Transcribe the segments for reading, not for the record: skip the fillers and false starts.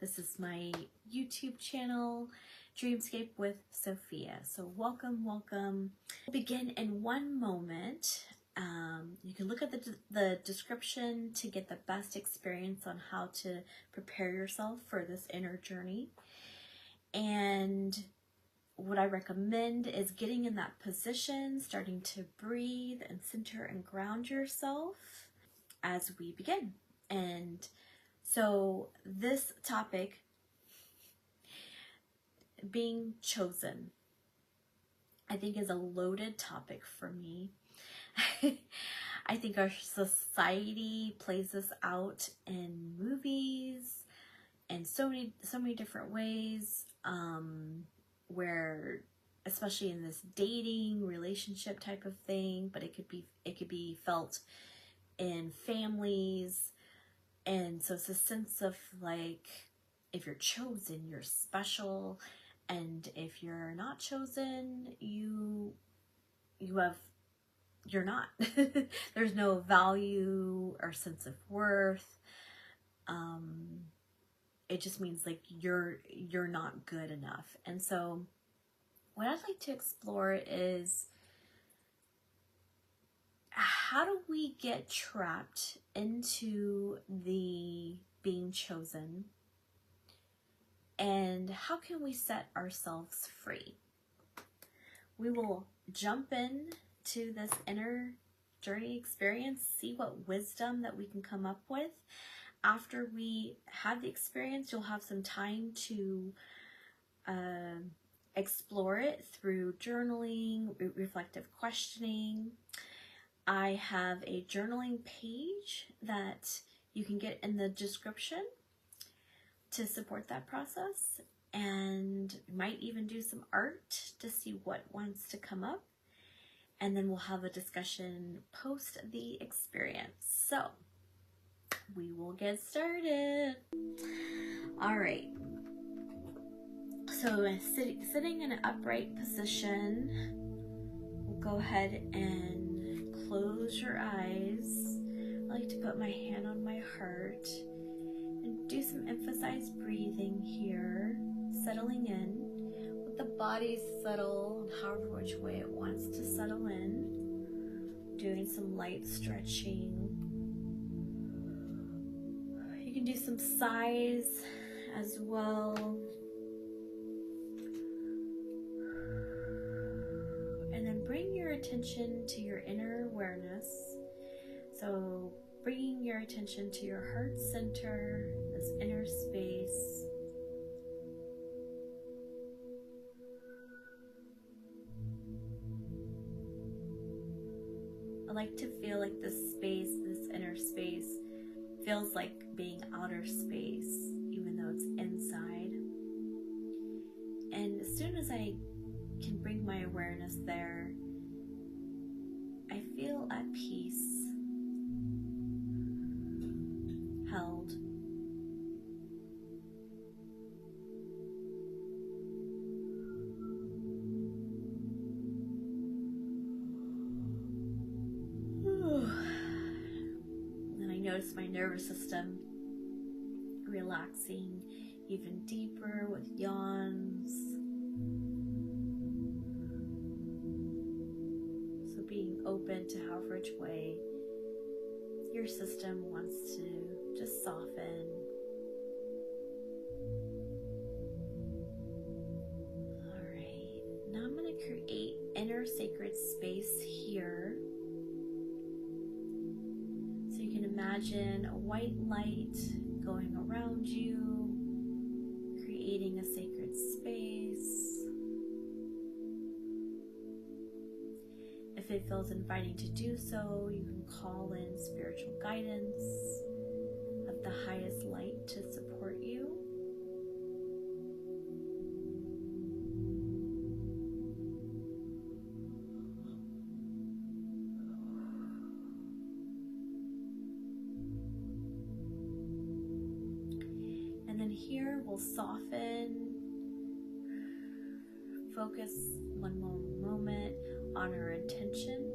This is my YouTube channel, Dreamscape with Sophia. So welcome. We'll begin in one moment. You can look at the description to get the best experience on how to prepare yourself for this inner journey. And what I recommend is getting in that position, starting to breathe and center and ground yourself as we begin. And so this topic, being chosen, I think is a loaded topic for me. I think our society plays this out in movies and so many different ways, where, especially in this dating relationship type of thing, but it could be felt in families. And so it's a sense of like, if you're chosen, you're special, and if you're not chosen, you're not. There's no value or sense of worth. It just means like you're not good enough. And so what I'd like to explore is, how do we get trapped into the being chosen, and how can we set ourselves free? We will jump in to this inner journey experience, see what wisdom that we can come up with. After we have the experience, you'll have some time to explore it through journaling, reflective questioning. I have a journaling page that you can get in the description to support that process, and might even do some art to see what wants to come up, and then we'll have a discussion post the experience. So we will get started. All right, so sitting in an upright position, we'll go ahead and close your eyes. I like to put my hand on my heart and do some emphasized breathing here, settling in. Let the body settle however which way it wants to settle in. Doing some light stretching. You can do some sighs as well. And then bring your attention to your inner awareness. So bringing your attention to your heart center, this inner space. I like to feel like this space, this inner space, feels like being outer space, even though it's inside. And as soon as I can bring my awareness there, I feel at peace, held. And I notice my nervous system relaxing even deeper with yawns. So being open to however which way your system wants to just soften. All right, now I'm going to create inner sacred space here. So you can imagine a white light going around you, creating a sacred space. If it feels inviting to do so, you can call in spiritual guidance of the highest light to support you. And then here we'll soften, focus one more moment on our intention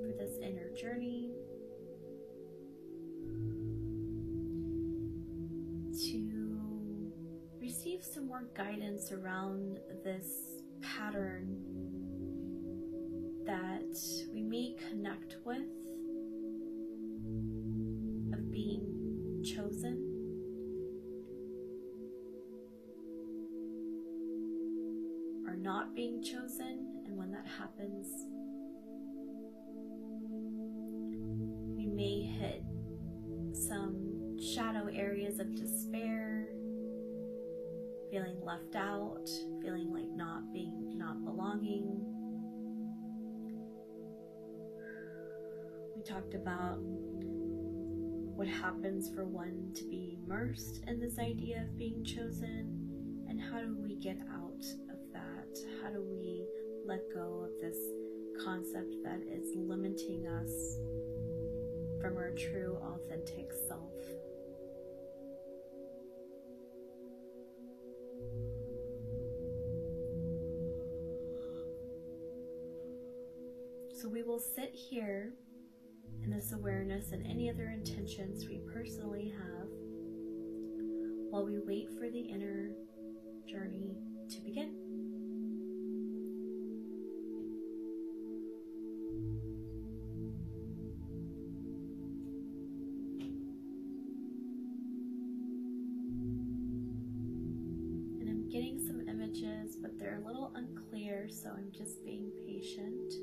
for this inner journey. To some more guidance around this pattern that we may connect with of being chosen. Or not being chosen, and when that happens, we may hit some shadow areas of despair, feeling left out, feeling like not belonging. We talked about what happens for one to be immersed in this idea of being chosen, and how do we get out of that? How do we let go of this concept that is limiting us from our true, authentic self? So we will sit here in this awareness and any other intentions we personally have while we wait for the inner journey to begin. And I'm getting some images, but they're a little unclear, so I'm just being patient.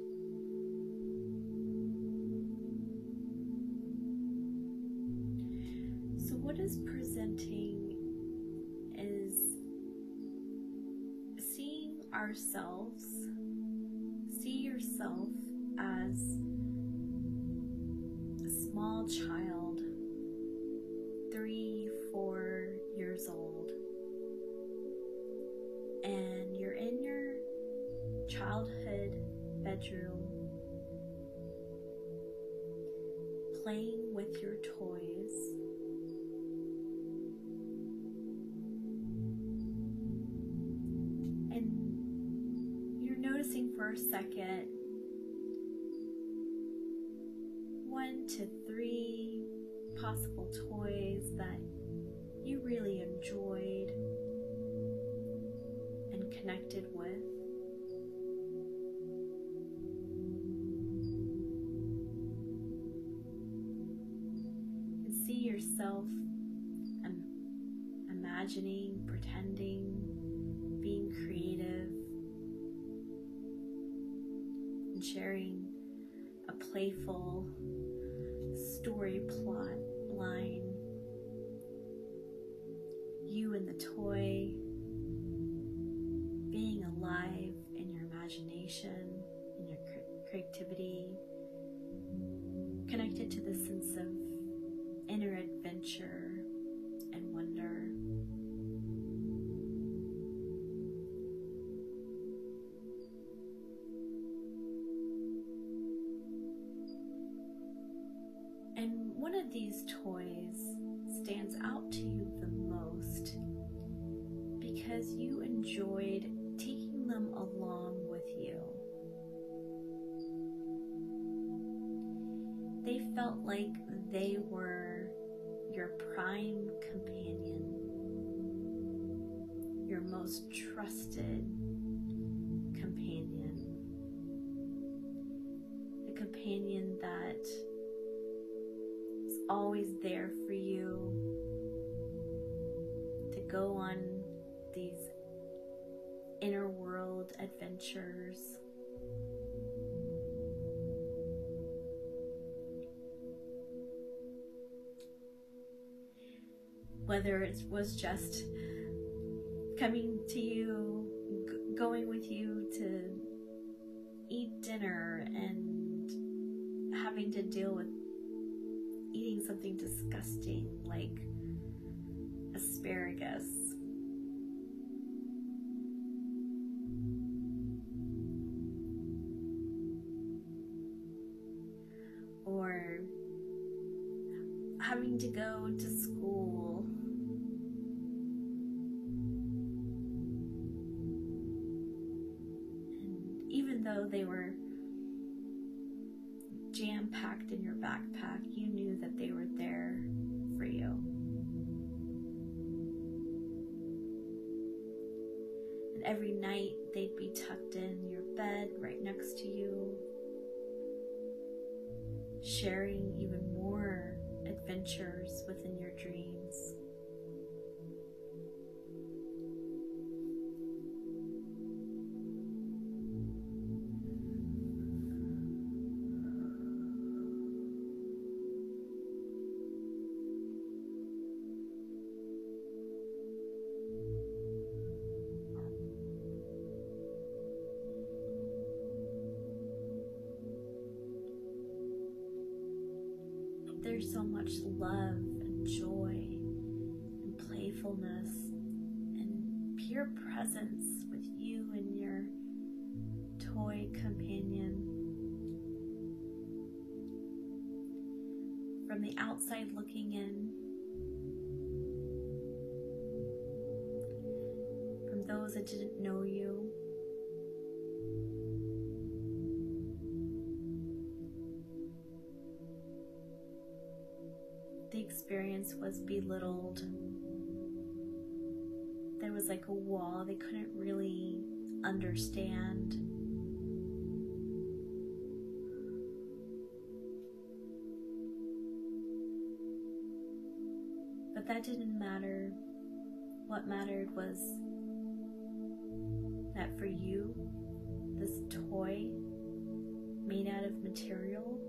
What is presenting is seeing ourselves, see yourself as a small child, 3, 4 years old, and you're in your childhood bedroom playing with your toys. Noticing for a second 1 to 3 possible toys that you really enjoyed and connected with. And see yourself imagining, pretending, being creative, sharing a playful story plot line. You and the toy being alive in your imagination, in your creativity, connected to the sense of inner adventure and wonder. And one of these toys stands out to you the most because you enjoyed taking them along with you. They felt like they were your prime companion, your most trusted companion, the companion that always there for you to go on these inner world adventures. Whether it was just coming to you, going with you to eat dinner and having to deal with eating something disgusting like asparagus, or having to go to school and even though they were jam-packed in your backpack, you knew that they were there for you. And every night they'd be tucked in your bed right next to you, sharing even more adventures within your dreams. There's so much love and joy and playfulness and pure presence with you and your toy companion. From the outside looking in, from those that didn't know you, the experience was belittled. There was like a wall they couldn't really understand. But that didn't matter. What mattered was that for you, this toy made out of material,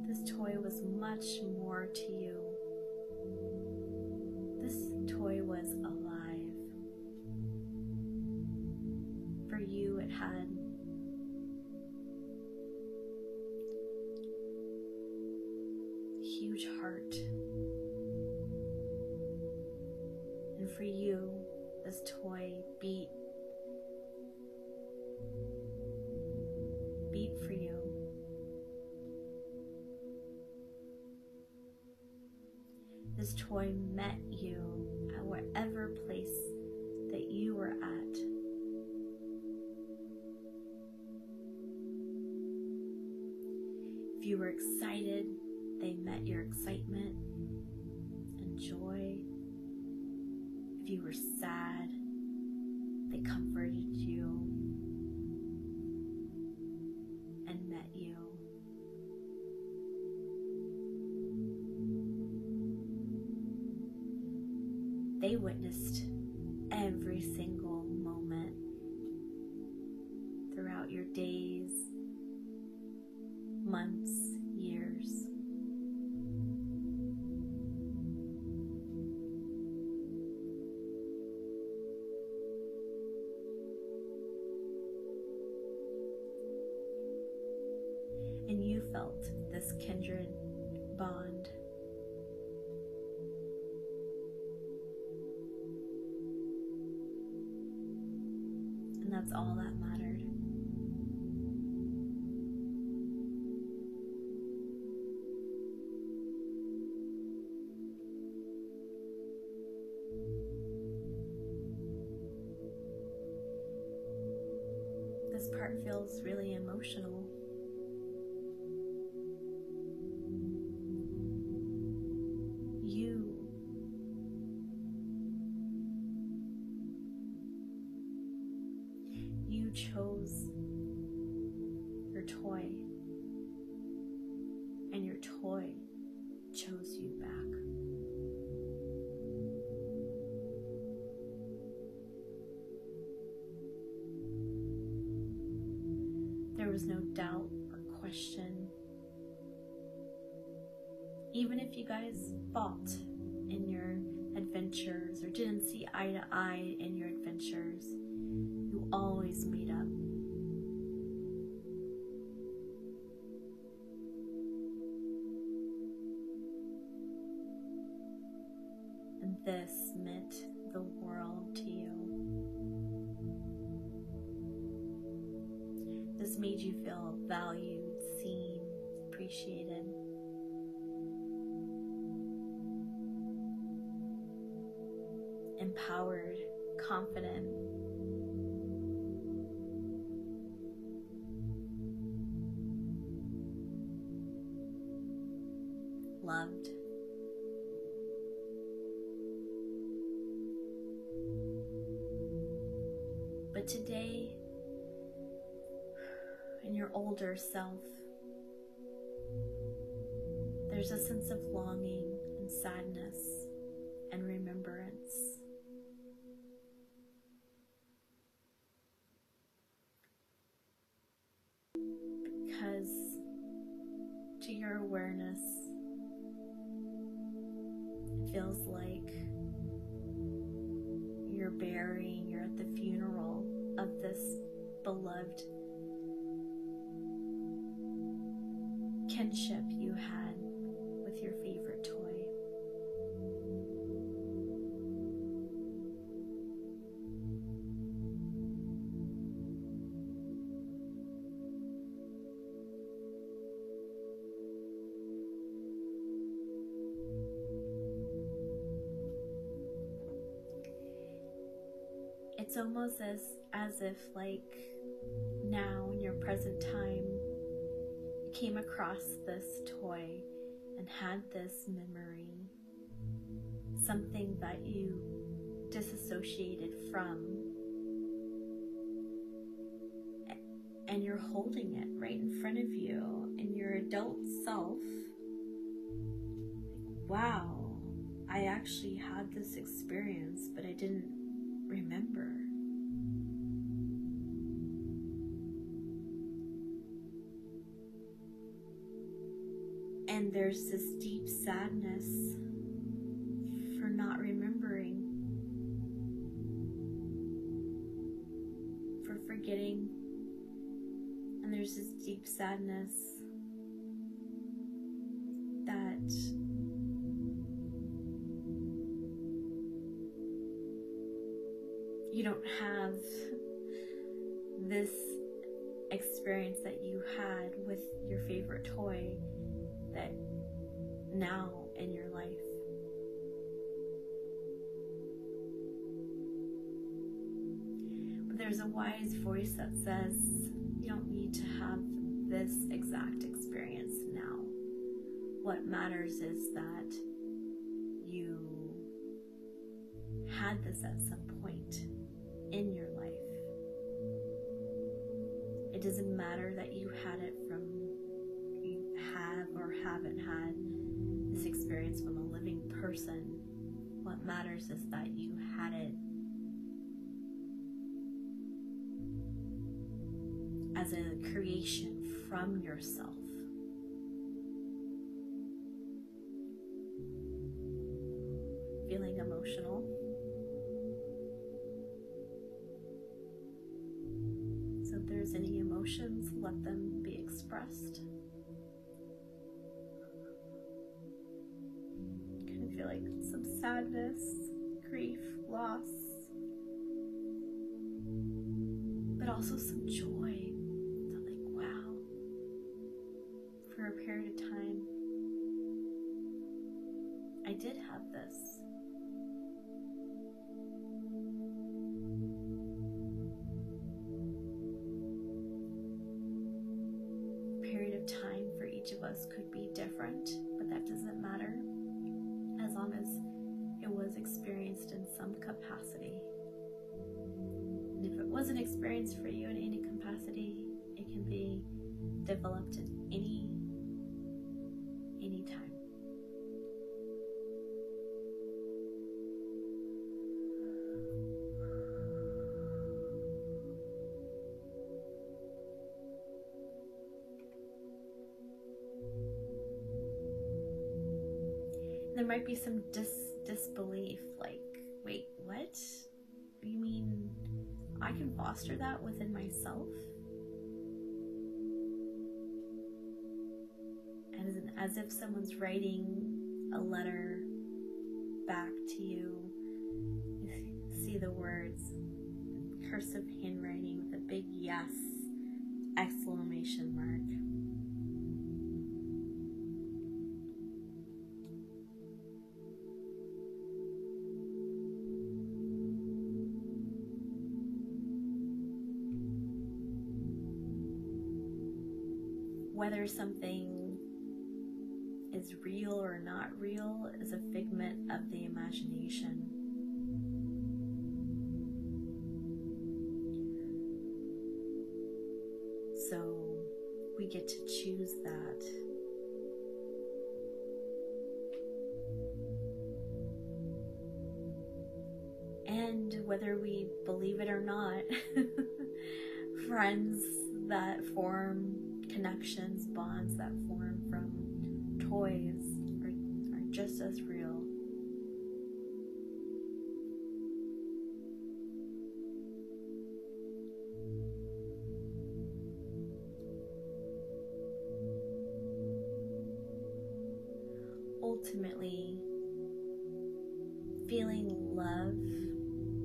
this toy was much more to you. This toy was alive. For you, it had a huge heart. And for you, this toy beat for you. This toy met you at whatever place that you were at. If you were excited, they met your excitement and joy. If you were sad, they comforted you and met you. They witnessed every single moment throughout your days, months, years. And you felt this kindred bond. And that's all that mattered. This part feels really emotional. You chose your toy, and your toy chose you back. There was no doubt or question. Even if you guys fought in your adventures or didn't see eye to eye in your adventures, you always made up. And this meant the world to you. This made you feel valued, seen, appreciated. Empowered, confident. Loved. But today, in your older self, there's a sense of longing and sadness and remembrance. Because to your awareness, it feels like you're at the funeral of this beloved kinship you had with your favorite toy. It's almost as if like now in your present time you came across this toy and had this memory, something that you disassociated from, and you're holding it right in front of you in your adult self. Wow, I actually had this experience, but I didn't remember. And there's this deep sadness for not remembering, for forgetting. And there's this deep sadness that you don't have this experience that you had with your favorite toy that now in your life. But there's a wise voice that says you don't need to have this exact experience now. What matters is that you had this at some point in your life. It doesn't matter that you had it from, you have or haven't had this experience from a living person. What matters is that you had it as a creation from yourself. Feeling emotional? So if there's any emotions, let them be expressed. Kind of feel like some sadness, grief, loss, but also some joy. So like, wow, for a period of time, I did have this. Period of time for each of us could be different, but that doesn't matter as long as it was experienced in some capacity. And if it wasn't experienced for you in any capacity, it can be developed in any time. There might be some disbelief, like, wait, what? You mean I can foster that within myself? And as if someone's writing a letter back to you. You see the words, cursive handwriting with a big yes, exclamation mark. Whether something is real or not real is a figment of the imagination. we get to choose that. And whether we believe it or not, friends that form, connections, bonds that form from toys are just as real. Ultimately, feeling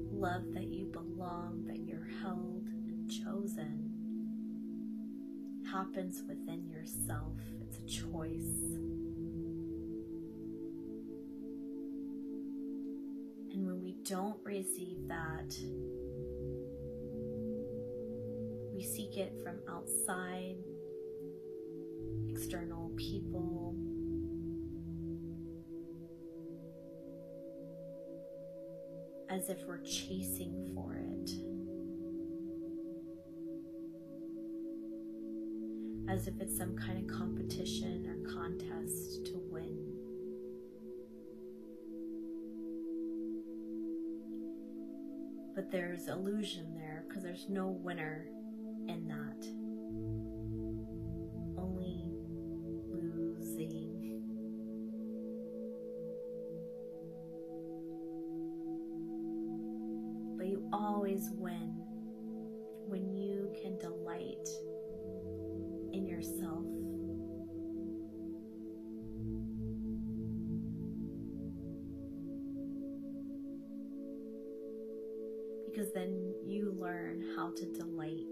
love that you belong, that you're held and chosen, happens within yourself. It's a choice. And when we don't receive that, we seek it from outside, external people, as if we're chasing for it, as if it's some kind of competition or contest to win. But there's illusion there, because there's no winner in that. Only losing. But you always win when you can delight in yourself. Because then you learn how to delight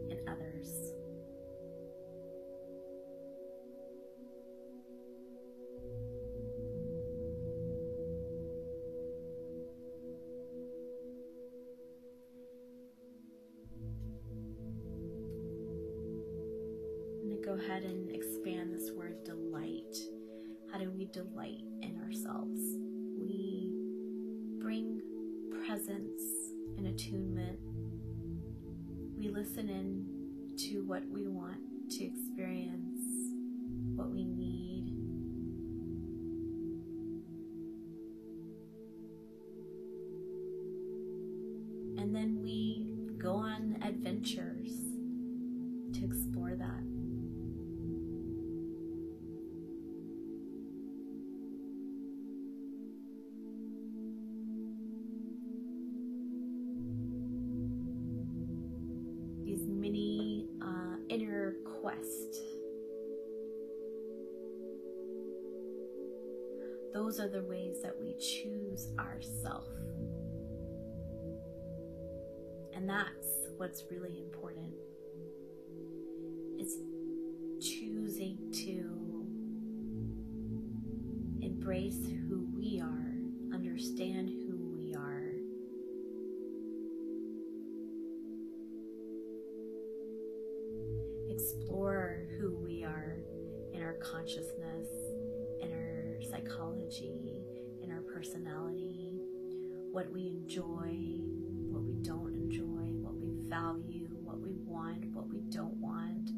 in others. Go ahead and expand this word delight. How do we delight in ourselves? We bring presence and attunement. We listen in to what we want to experience, what we need. And then we go on adventures to explore that. Inner quest. Those are the ways that we choose ourself. And that's what's really important. It's choosing to embrace who we are, understand who we are, explore who we are in our consciousness, in our psychology, in our personality, what we enjoy, what we don't enjoy, what we value, what we want, what we don't want.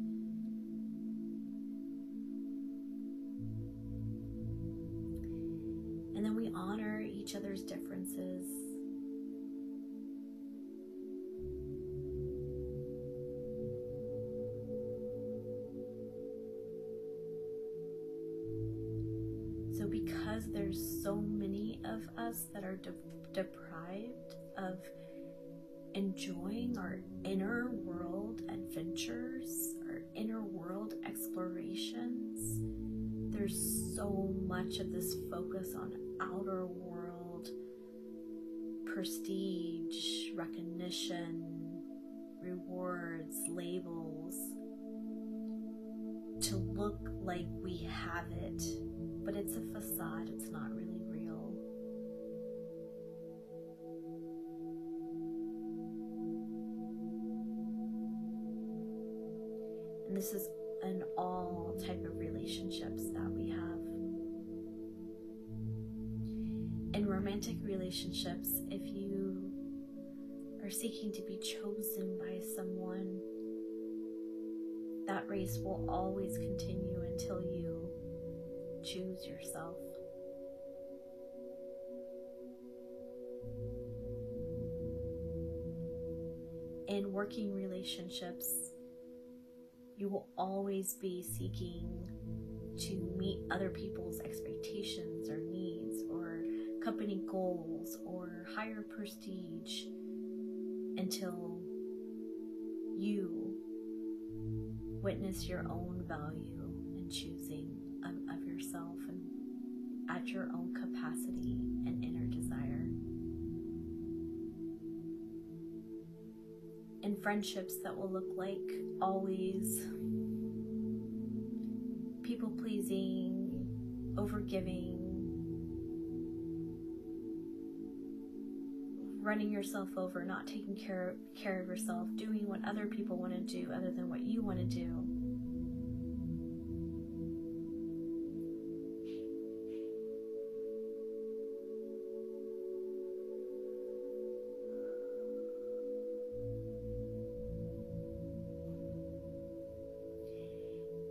And then we honor each other's differences. So because there's so many of us that are deprived of enjoying our inner world adventures, our inner world explorations, there's so much of this focus on outer world prestige, recognition, rewards, labels, to look like we have it. But it's a facade, it's not really real. And this is in all type of relationships that we have. In romantic relationships, if you are seeking to be chosen by someone, that race will always continue until you choose yourself. In working relationships, you will always be seeking to meet other people's expectations or needs or company goals or higher prestige until you witness your own value in choosing of yourself and at your own capacity and inner desire. In friendships, that will look like always people-pleasing, overgiving, running yourself over, not taking care of yourself, doing what other people want to do other than what you want to do.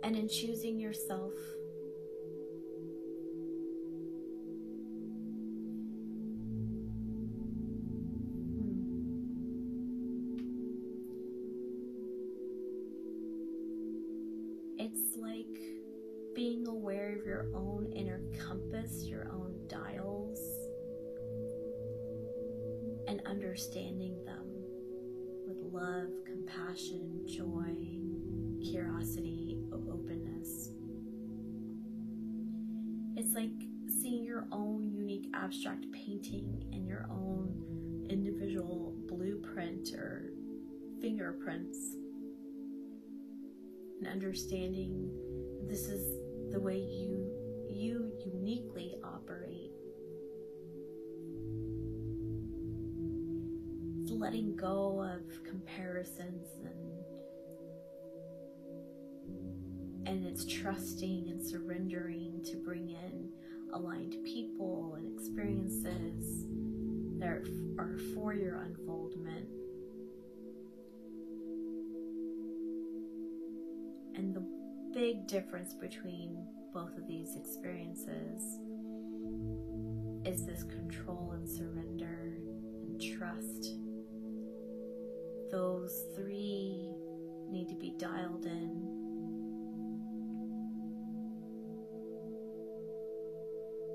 And in choosing yourself, it's like being aware of your own inner compass, your own dials, and understanding them with love, compassion, joy, curiosity, openness. It's like seeing your own unique abstract painting and your own individual blueprint or fingerprints, and understanding this is the way you uniquely operate. It's letting go of comparisons and it's trusting and surrendering to bring in aligned people and experiences that are for your unfoldment. And the big difference between both of these experiences is this control and surrender and trust. Those three need to be dialed in.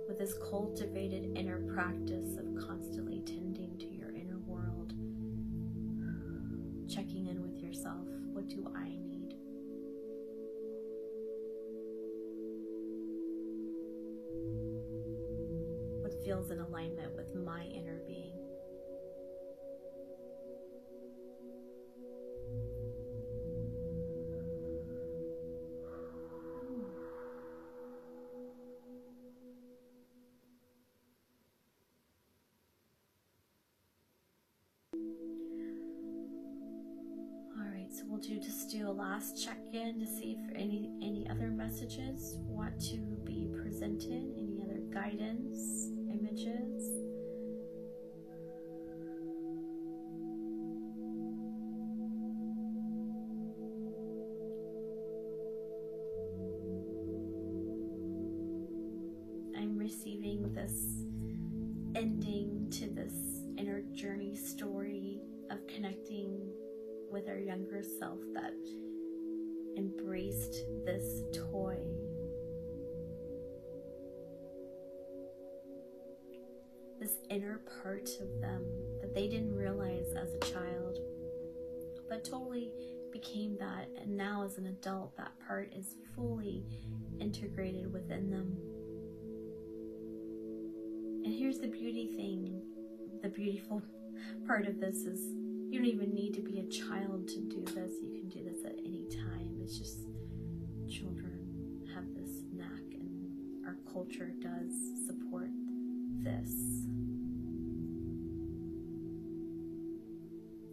With this cultivated inner practice of constantly tending to your inner world, checking in with yourself. What do I need? What feels in alignment with my inner being? So we'll just do a last check-in to see if any other messages want to be presented, any other guidance, images. I'm receiving this ending to this inner journey story of connecting with our younger self that embraced this toy. This inner part of them that they didn't realize as a child, but totally became that, and now as an adult that part is fully integrated within them. And here's the beautiful part of this is you don't even need to be a child to do this. You can do this at any time. It's just children have this knack, and our culture does support this.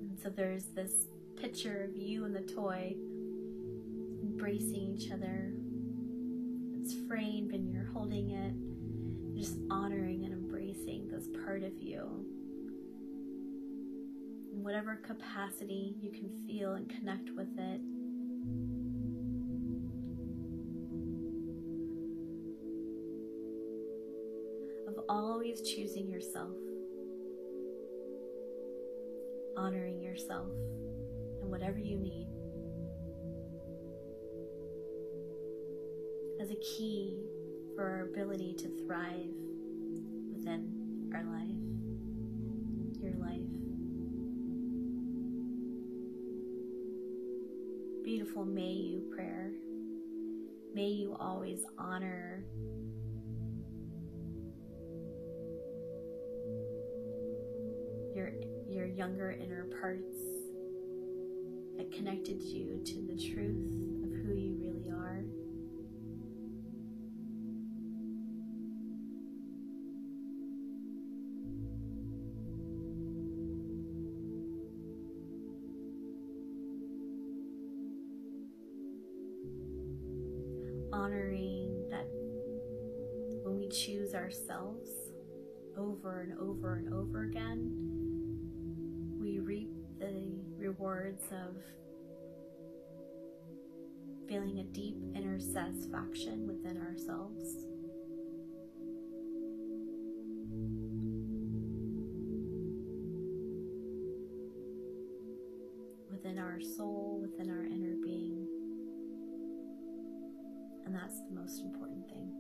And so there's this picture of you and the toy embracing each other. It's framed and you're holding it, just honoring and embracing this part of you. In whatever capacity you can feel and connect with it. always choosing yourself, honoring yourself, and whatever you need as a key for our ability to thrive within our life, your life. Beautiful may you prayer. May you always honor your younger inner parts that connected you to the truth of who you really are. Honoring that when we choose ourselves over and over and over again, we reap the rewards of feeling a deep inner satisfaction within ourselves. Within our soul, within our inner being. And that's the most important thing.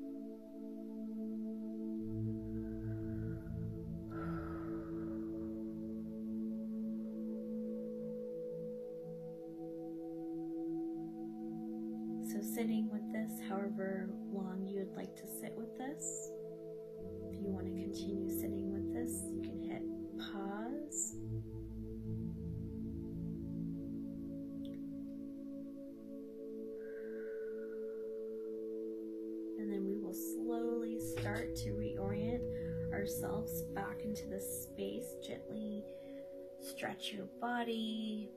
So sitting with this, however long you would like to sit with this. If you want to continue sitting with this, you can hit pause. And then we will slowly start to reorient ourselves back into this space. Gently stretch your body,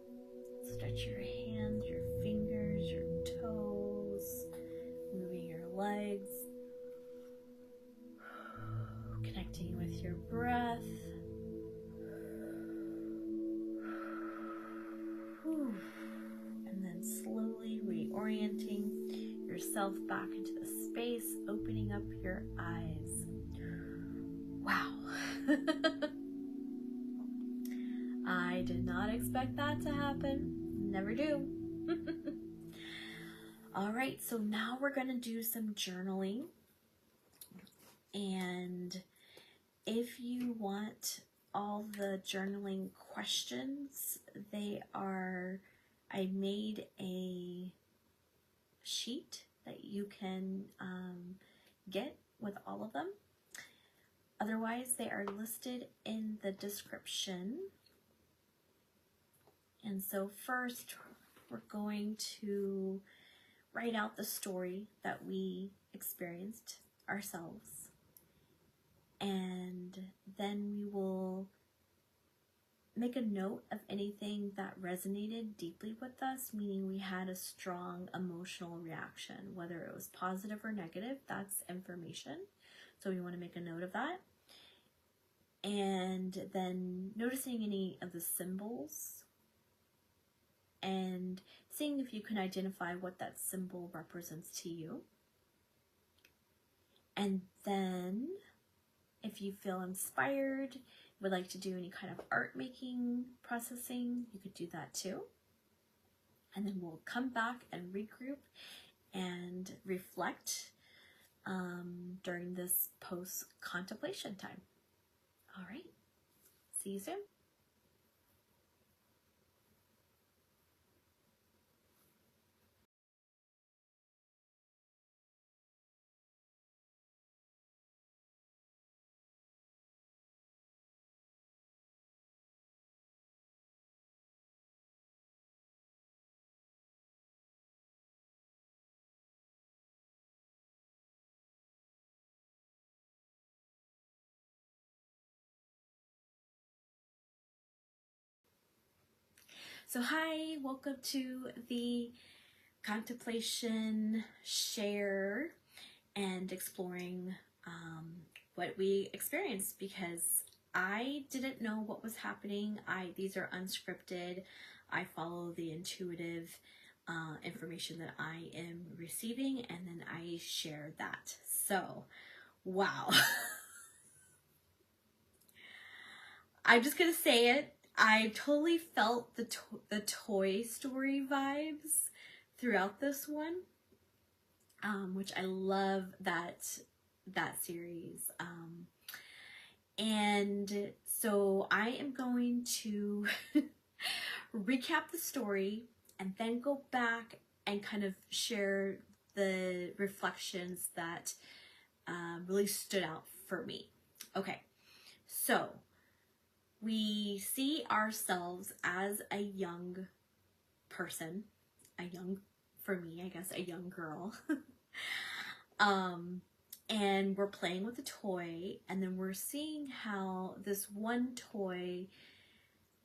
stretch your hands, your fingers, your toes, moving your legs, connecting with your breath. And then slowly reorienting yourself back into the space, opening up your eyes. Wow. I did not expect that to happen. Never do. All right, so now we're going to do some journaling. And if you want all the journaling questions, I made a sheet that you can get with all of them. Otherwise, they are listed in the description. And so first, we're going to write out the story that we experienced ourselves. And then we will make a note of anything that resonated deeply with us, meaning we had a strong emotional reaction, whether it was positive or negative. That's information. So we want to make a note of that. And then noticing any of the symbols and seeing if you can identify what that symbol represents to you. And then if you feel inspired, would like to do any kind of art making processing, you could do that too. And then we'll come back and regroup and reflect during this post-contemplation time. All right, see you soon. So hi, welcome to the contemplation, share, and exploring what we experienced, because I didn't know what was happening. These are unscripted. I follow the intuitive information that I am receiving, and then I share that. So, wow. I'm just gonna say it. I totally felt the Toy Story vibes throughout this one, which I love that series. And so I am going to recap the story and then go back and kind of share the reflections that really stood out for me. Okay, so we see ourselves as a young person, for me, I guess, a young girl. And we're playing with a toy, and then we're seeing how this one toy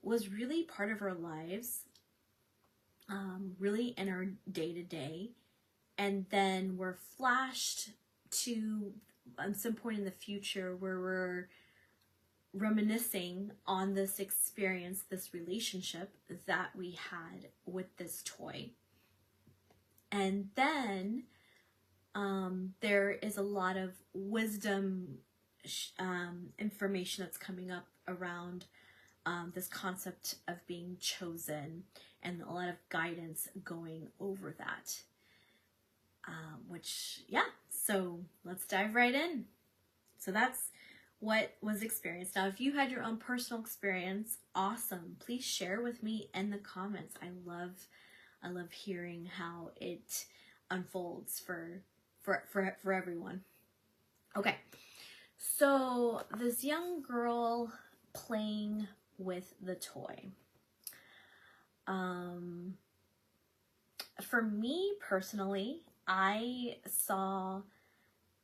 was really part of our lives, really in our day-to-day. And then we're flashed to some point in the future where we're reminiscing on this experience, this relationship that we had with this toy. And then there is a lot of wisdom information that's coming up around this concept of being chosen, and a lot of guidance going over that. Which, yeah, so let's dive right in. So that's what was experienced. Now, if you had your own personal experience, awesome. Please share with me in the comments. I love hearing how it unfolds for everyone. Okay, so this young girl playing with the toy. For me personally, I saw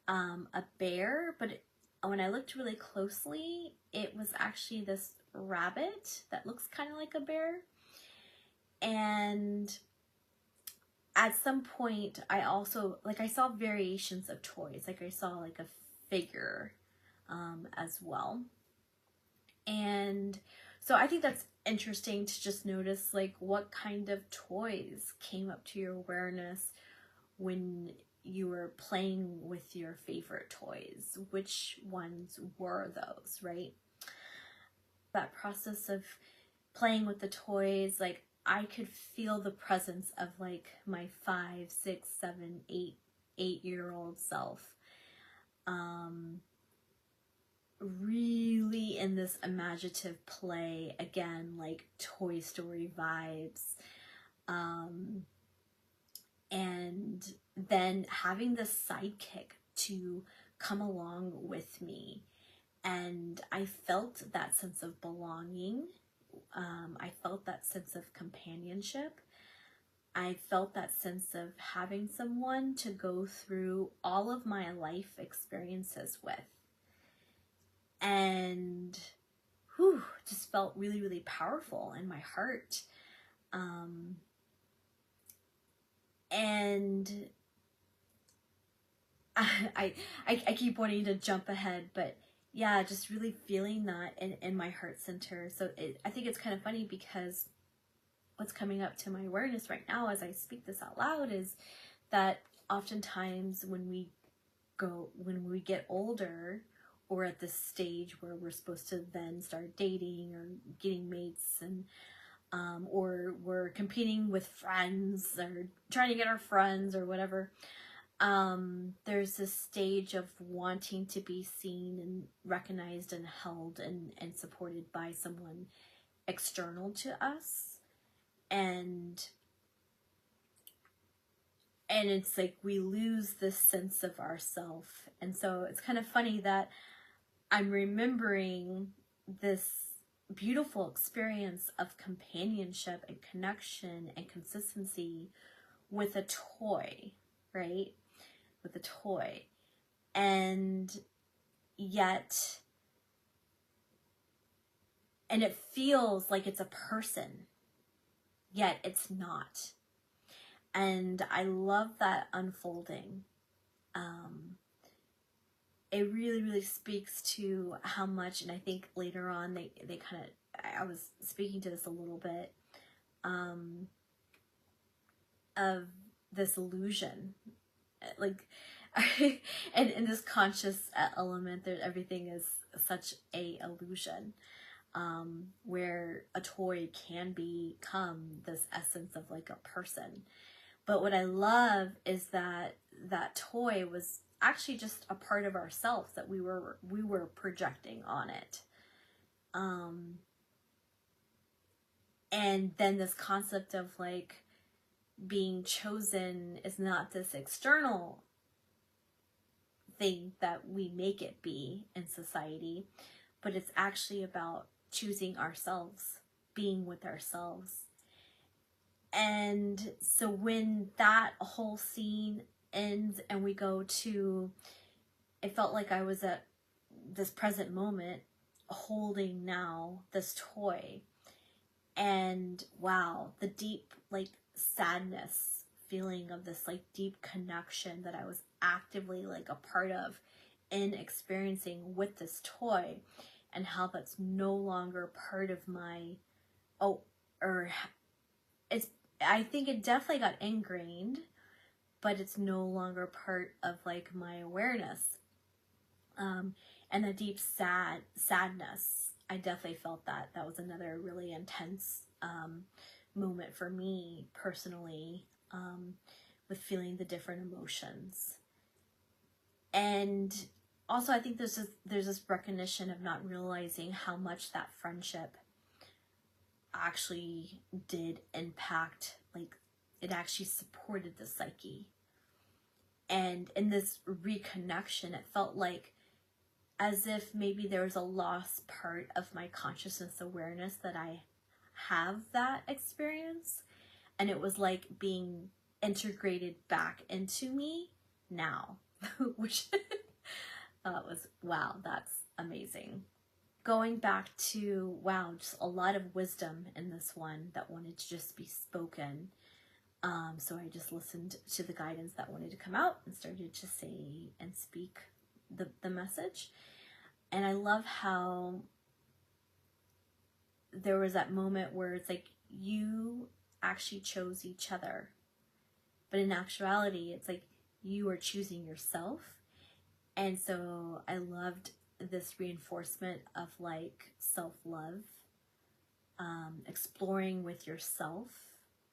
a bear, but when I looked really closely, it was actually this rabbit that looks kind of like a bear. And at some point, I also, I saw variations of toys. I saw like a figure as well. And so I think that's interesting to just notice what kind of toys came up to your awareness when you were playing with your favorite toys. Which ones were those, right? That process of playing with the toys, I could feel the presence of my 5, 6, 7, 8-year-old self. Really in this imaginative play, again, Toy Story vibes. And then having the sidekick to come along with me. And I felt that sense of belonging. I felt that sense of companionship. I felt that sense of having someone to go through all of my life experiences with. And just felt really, really powerful in my heart. And I keep wanting to jump ahead, but yeah, just really feeling that in my heart center. So I think it's kind of funny because what's coming up to my awareness right now as I speak this out loud is that oftentimes when we get older, or at this stage where we're supposed to then start dating or getting mates, and or we're competing with friends or trying to get our friends or whatever, there's this stage of wanting to be seen and recognized and held and supported by someone external to us. And it's we lose this sense of ourself. And so it's kind of funny that I'm remembering this beautiful experience of companionship and connection and consistency with a toy, right? With a toy. And yet, and it feels like it's a person, yet it's not. And I love that unfolding. It really, really speaks to how much, and I think later on they kind of, I was speaking to this a little bit, of this illusion, and in this conscious element, there everything is such a illusion. where a toy can become this essence of like a person. But what I love is that that toy was actually just a part of ourselves that we were projecting on it. And then this concept of like being chosen is not this external thing that we make it be in society, but it's actually about choosing ourselves, being with ourselves. And so when that whole scene ends and we go to, it felt like I was at this present moment holding now this toy, and wow, the deep like sadness feeling of this like deep connection that I was actively like a part of in experiencing with this toy, and how that's no longer part of my, I think it definitely got ingrained, but it's no longer part of like my awareness. And the deep sadness, I definitely felt that. That was another really intense moment for me personally, with feeling the different emotions. And also I think there's this recognition of not realizing how much that friendship actually did impact, like it actually supported the psyche. And in this reconnection, it felt like as if maybe there was a lost part of my consciousness awareness that I have that experience, and it was like being integrated back into me now, which was, wow, that's amazing. Going back to, wow, just a lot of wisdom in this one that wanted to just be spoken. So I just listened to the guidance that wanted to come out and started to say and speak the message. And I love how there was that moment where it's like you actually chose each other, but in actuality it's like you are choosing yourself. And so I loved this reinforcement of like self-love, exploring with yourself,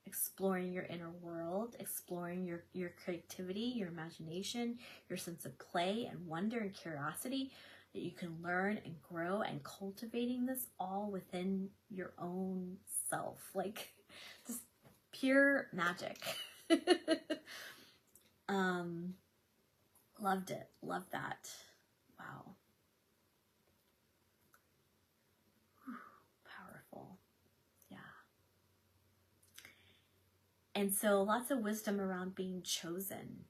exploring your inner world, exploring your creativity, your imagination, your sense of play and wonder and curiosity that you can learn and grow, and cultivating this all within your own self, like just pure magic. Loved it. Loved that. Wow. Powerful. Yeah. And so lots of wisdom around being chosen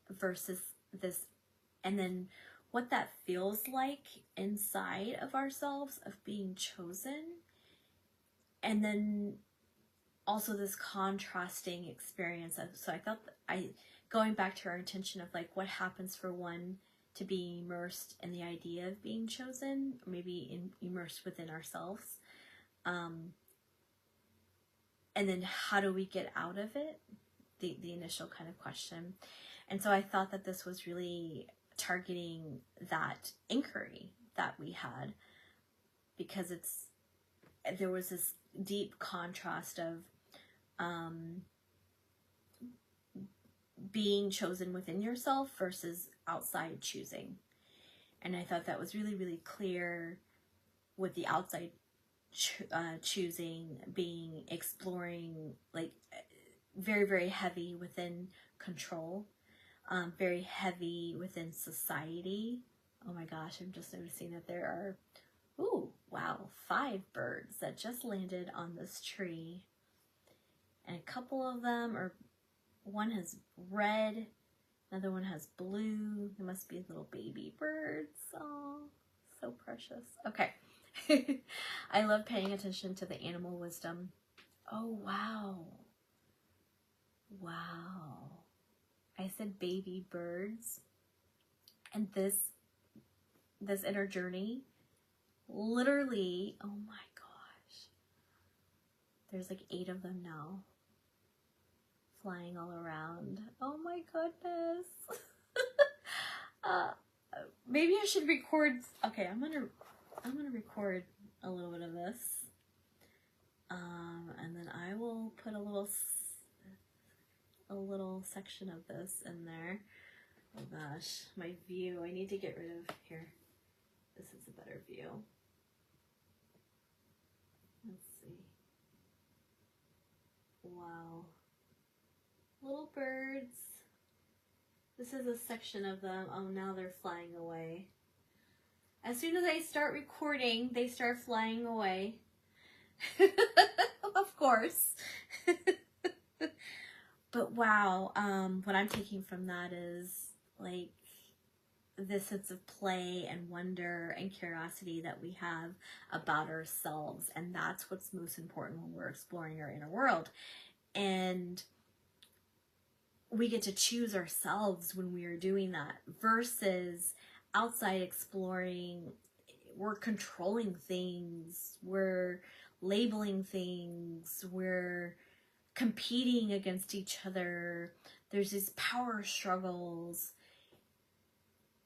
versus this, and then what that feels like inside of ourselves of being chosen. And then also this contrasting experience of, so I felt going back to our intention of like what happens for one to be immersed in the idea of being chosen, or maybe immersed within ourselves. And then how do we get out of it? The initial kind of question. And so I thought that this was really targeting that inquiry that we had, because there was this deep contrast of being chosen within yourself versus outside choosing. And I thought that was really, really clear with the outside choosing being exploring, like very, very heavy within control, very heavy within society. Oh my gosh, I'm just noticing that there are, ooh, wow, 5 birds that just landed on this tree. And a couple of them are, one has red, another one has blue. They must be little baby birds. Oh, so precious. Okay. I love paying attention to the animal wisdom. Oh, wow. Wow. I said baby birds. And this inner journey, literally, oh my gosh. There's like 8 of them now, flying all around. Oh my goodness. Maybe I should record. Okay, I'm gonna record a little bit of this. And then I will put a little section of this in there. Oh gosh, my view. I need to get rid of here. This is a better view. Let's see. Wow. Little birds. This is a section of them. Oh, now they're flying away. As soon as I start recording, they start flying away. Of course. But wow, what I'm taking from that is like this sense of play and wonder and curiosity that we have about ourselves. And that's what's most important when we're exploring our inner world. And we get to choose ourselves when we are doing that versus outside exploring. We're controlling things, we're labeling things, we're competing against each other. There's these power struggles,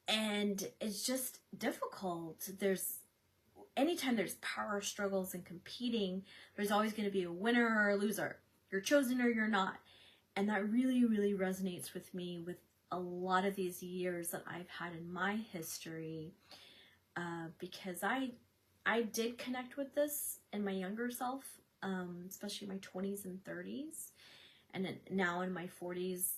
and it's just difficult. Anytime there's power struggles and competing, there's always going to be a winner or a loser. You're chosen or you're not. And that really, really resonates with me with a lot of these years that I've had in my history, because I did connect with this in my younger self, especially my 20s and 30s. And now in my 40s,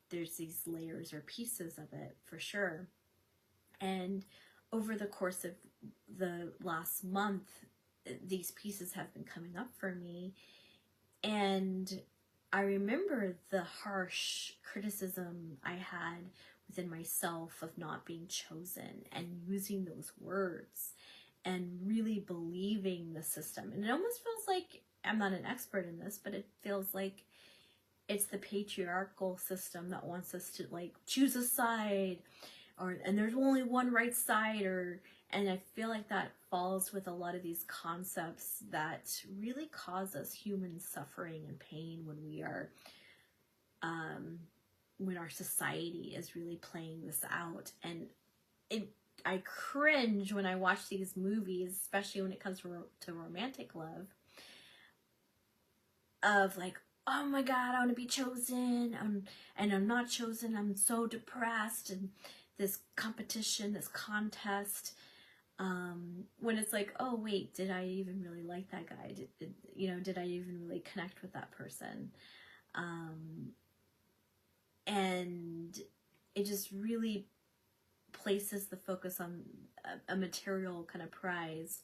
there's these layers or pieces of it for sure. And over the course of the last month, these pieces have been coming up for me. And I remember the harsh criticism I had within myself of not being chosen and using those words and really believing the system. And it almost feels like, I'm not an expert in this, but it feels like it's the patriarchal system that wants us to like choose a side, and there's only one right side, and I feel like that falls with a lot of these concepts that really cause us human suffering and pain when we are, when our society is really playing this out. And I cringe when I watch these movies, especially when it comes to romantic love, of like, oh my God, I want to be chosen, and I'm not chosen, I'm so depressed, and this competition, this contest, when it's like, oh wait, did I even really like that guy? Did I even really connect with that person? And it just really places the focus on a material kind of prize,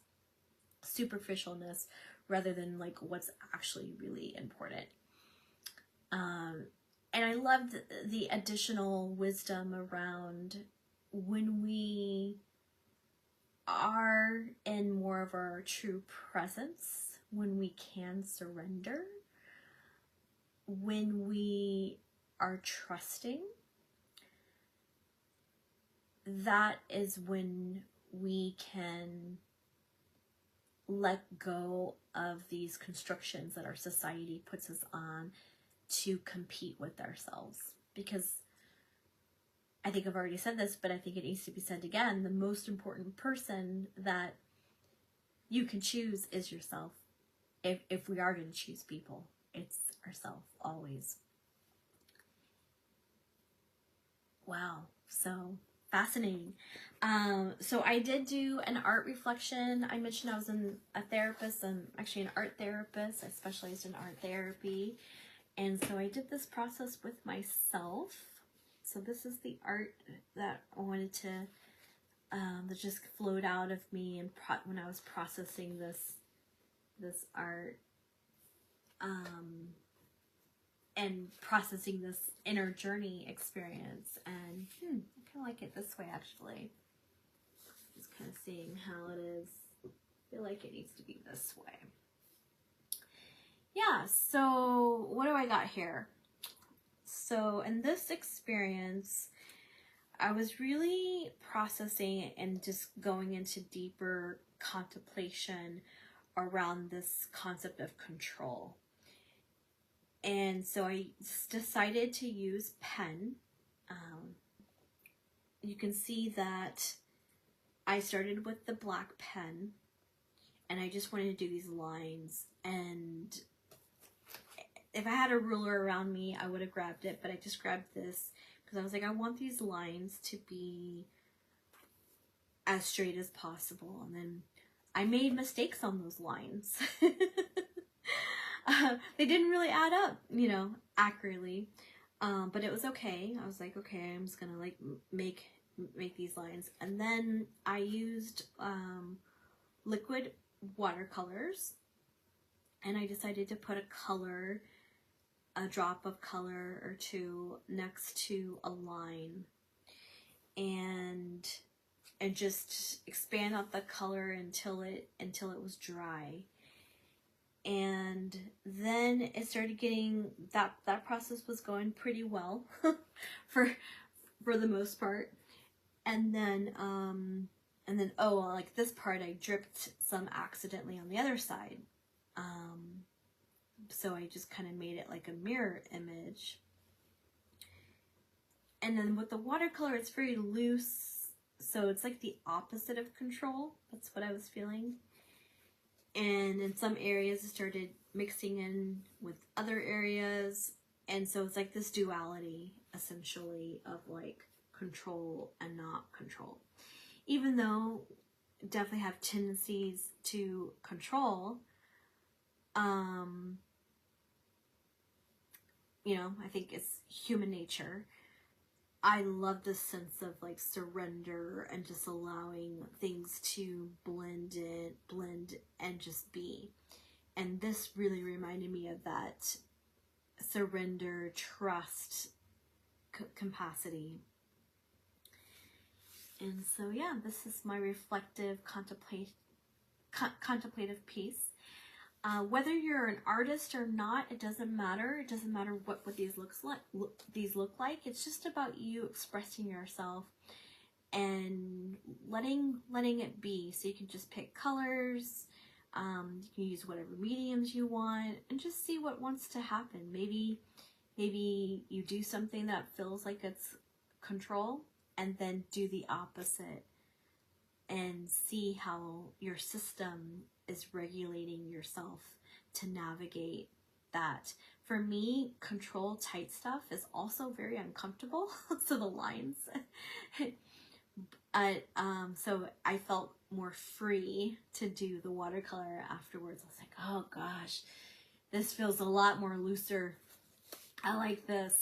superficialness, rather than like what's actually really important. And I loved the additional wisdom around when we are in more of our true presence, when we can surrender, when we are trusting, that is when we can let go of these constrictions that our society puts us on to compete with ourselves. Because I think I've already said this, but I think it needs to be said again, the most important person that you can choose is yourself. If we are going to choose people, it's ourselves always. Wow, so fascinating. So I did do an art reflection. I mentioned I was a therapist. I'm actually an art therapist. I specialized in art therapy. And so I did this process with myself. So this is the art that I wanted to, that just flowed out of me and when I was processing this art, and processing this inner journey experience. And I kind of like it this way, actually. Just kind of seeing how it is. I feel like it needs to be this way. Yeah, so what do I got here? So in this experience, I was really processing and just going into deeper contemplation around this concept of control. And so I decided to use pen. You can see that I started with the black pen, and I just wanted to do these lines. And if I had a ruler around me, I would have grabbed it, but I just grabbed this because I was like, I want these lines to be as straight as possible. And then I made mistakes on those lines. They didn't really add up, you know, accurately, but it was okay. I was like, okay, I'm just gonna like make these lines. And then I used liquid watercolors, and I decided to put a drop of color or two next to a line, and just expand out the color until it was dry. And then it started getting, that process was going pretty well for the most part. And then oh, like this part I dripped some accidentally on the other side. So I just kind of made it like a mirror image. And then with the watercolor, it's very loose, so it's like the opposite of control. That's what I was feeling. And in some areas it started mixing in with other areas, and so it's like this duality essentially of like control and not control. Even though definitely have tendencies to control, you know, I think it's human nature. I love this sense of like surrender and just allowing things to blend and just be. And this really reminded me of that surrender, trust, capacity. And so yeah, this is my reflective contemplative piece. Whether you're an artist or not, it doesn't matter. It doesn't matter what these look like. It's just about you expressing yourself and letting it be. So you can just pick colors. You can use whatever mediums you want and just see what wants to happen. Maybe you do something that feels like it's control, and then do the opposite and see how your system is regulating yourself to navigate that. For me, control tight stuff is also very uncomfortable. So the lines, so I felt more free to do the watercolor afterwards. I was like, oh gosh, this feels a lot more looser. I like this.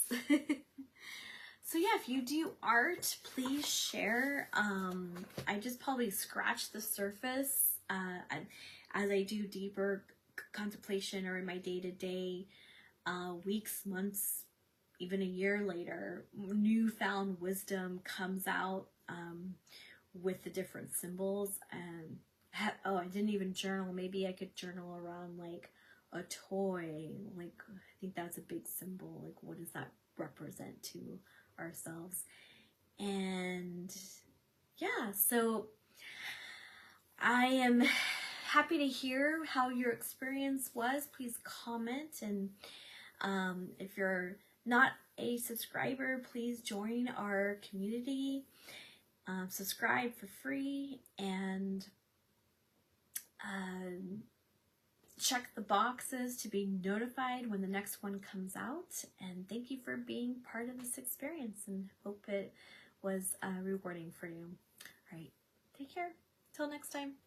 So yeah, if you do art, please share. I just probably scratched the surface as I do deeper contemplation, or in my day-to-day, weeks, months, even a year later, newfound wisdom comes out with the different symbols. And oh, I didn't even journal. Maybe I could journal around like a toy. Like, I think that's a big symbol. Like, what does that represent to ourselves? And yeah, so I am happy to hear how your experience was. Please comment, and if you're not a subscriber, please join our community. Subscribe for free, and check the boxes to be notified when the next one comes out. And thank you for being part of this experience, and hope it was rewarding for you. All right, take care. Till next time.